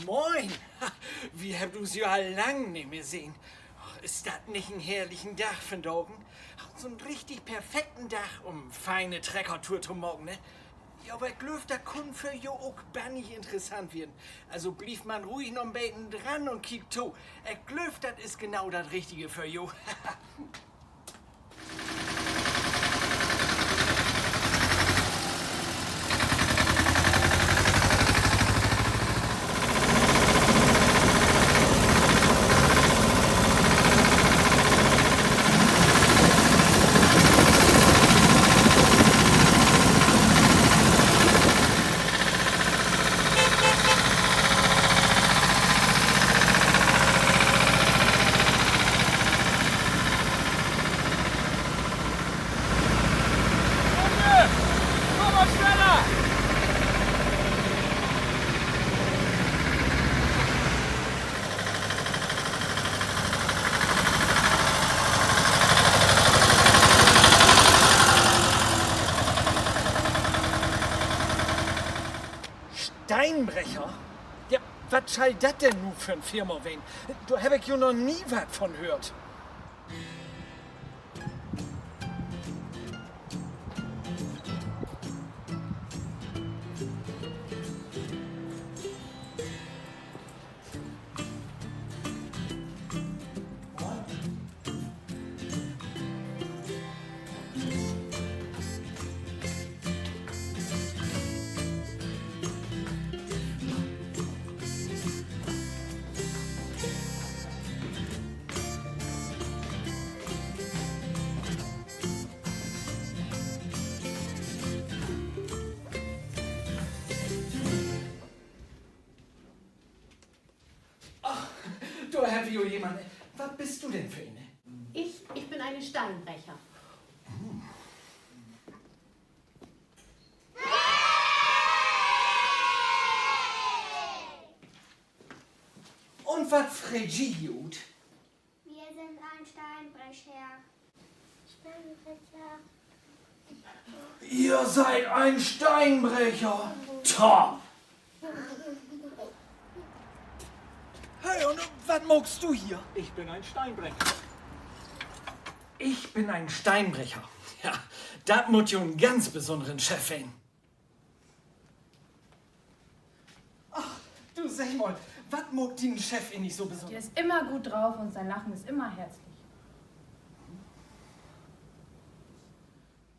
Moin! Wir haben uns ja lang nicht mehr sehen. Ist das nicht ein herrlichen Dach von da oben? So einen richtig perfekten Dach, um feine Treckertour zu machen, ne? Ja, aber ich glaube, da kann für jo auch bannig interessant werden. Also blieb man ruhig noch ein bisschen dran und kickt zu. Ich glaube, das ist genau das Richtige für jo. Steinbrecher? Ja, was schall das denn nun für ein Firma wen? Da hab ich ja noch nie was von gehört. Da hab ich ja jemand. Was bist du denn für eine? Ich bin eine Steinbrecher. Und was fregi gut? Wir sind ein Steinbrecher. Steinbrecher. Ihr seid ein Steinbrecher. Top. Hey, und was magst du hier? Ich bin ein Steinbrecher. Ich bin ein Steinbrecher. Ja, das muss ja einen ganz besonderen Chef sein. Ach, du sag mal, was mag den Chef in nicht so Der besonders? ist immer gut drauf und sein Lachen ist immer herzlich.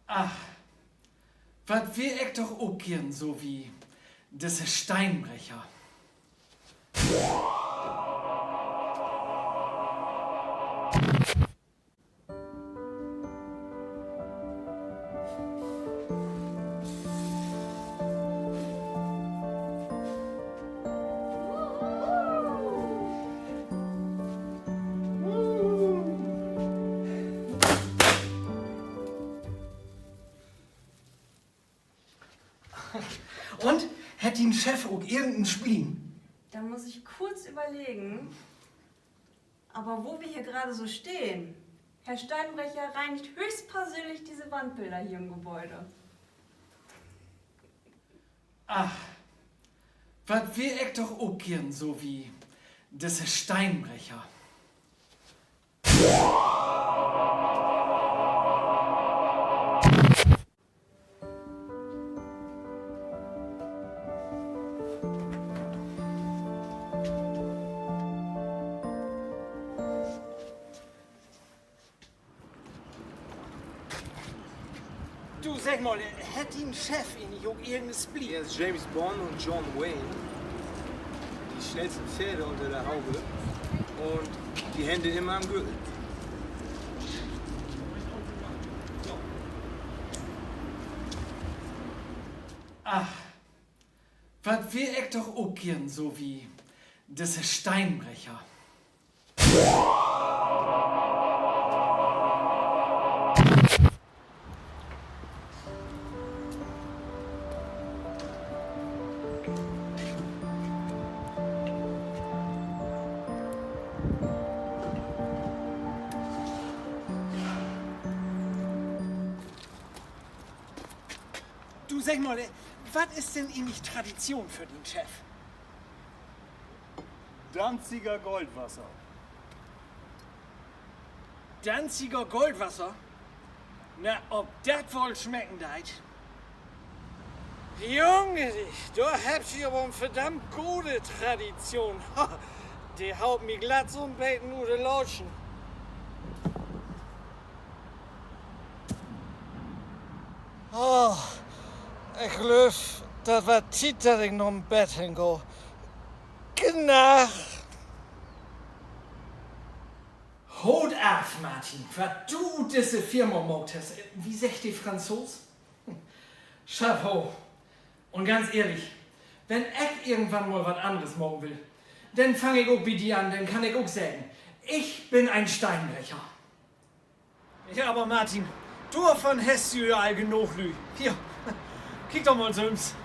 Ach, was wir ich doch auch gern so wie diese Steinbrecher. Und? Hat den Chef auch irgendeinen Spleen? Da muss ich kurz überlegen. Aber wo wir hier gerade so stehen, Herr Steinbrecher reinigt höchstpersönlich diese Wandbilder hier im Gebäude. Ach, was wir ich doch auch gern so wie diese Steinbrecher. Du sag mal, hat den Chef in auch irgendeinen Spleen? Hier ist James Bond und John Wayne. Die schnellsten Pferde unter der Haube. Und die Hände immer am Gürtel. Ach, was wir ich doch auch gern so wie diese Steinbrecher. Du sag mal, was ist denn eigentlich Tradition für den Chef? Danziger Goldwasser. Danziger Goldwasser? Na, ob das wohl schmecken deit? Junge, du habt hier aber eine verdammt gute Tradition. Die haut mich glatt so ein Beten oder Lauschen. Oh, ich glaube, das war Zeit, dass ich noch im Bett hingehe. Genau. Hut ab, Martin, was du diese Firma gemacht hast. Wie sagt die Franzos? Chapeau. Und ganz ehrlich, wenn ich irgendwann mal was anderes machen will, dann fange ich auch bei dir an, dann kann ich auch sagen, ich bin ein Steinbrecher. Ja, aber Martin, du davon hast du ja all genug Lü. Hier, kick doch mal so ins.